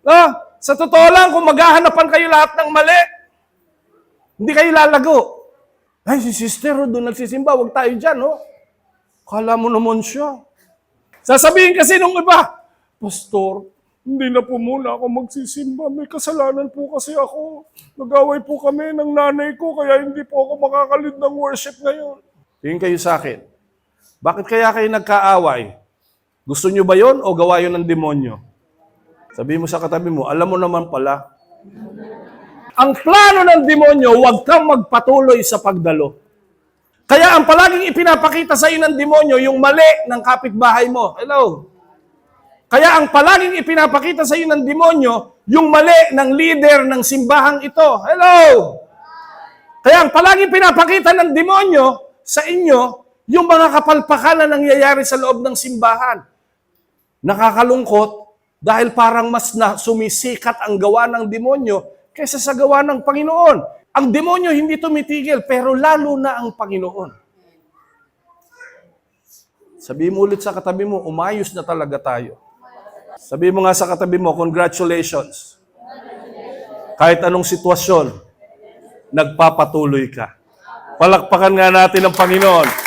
No? Sa totoo lang, kung maghahanapan kayo lahat ng mali, hindi kayo lalago. Ay, si sister, doon nagsisimba, huwag tayo dyan, no? Kala mo naman siya. Sasabihin kasi nung iba, Pastor, hindi na po muna ako magsisimba. May kasalanan po kasi ako. Nag-away po kami ng nanay ko, kaya hindi po ako makakalid ng worship ngayon. Tingin kayo sa akin. Bakit kaya kayo nagkaaway? Gusto nyo ba yon o gawa yun ng demonyo? Sabihin mo sa katabi mo, alam mo naman pala. Ang plano ng demonyo, huwag kang magpatuloy sa pagdalo. Kaya ang palaging ipinapakita sa iyo ng demonyo, yung mali ng kapitbahay mo. Hello? Kaya ang palaging ipinapakita sa iyo ng demonyo, yung mali ng leader ng simbahang ito. Hello? Kaya ang palaging pinapakita ng demonyo sa inyo, yung mga kapalpakan na nangyayari sa loob ng simbahan. Nakakalungkot dahil parang mas na sumisikat ang gawa ng demonyo kaysa sa gawa ng Panginoon. Ang demonyo hindi tumitigil, pero lalo na ang Panginoon. Sabihin mo ulit sa katabi mo, umayos na talaga tayo. Sabihin mo nga sa katabi mo, congratulations. Kahit anong sitwasyon, nagpapatuloy ka. Palakpakan nga natin ang Panginoon.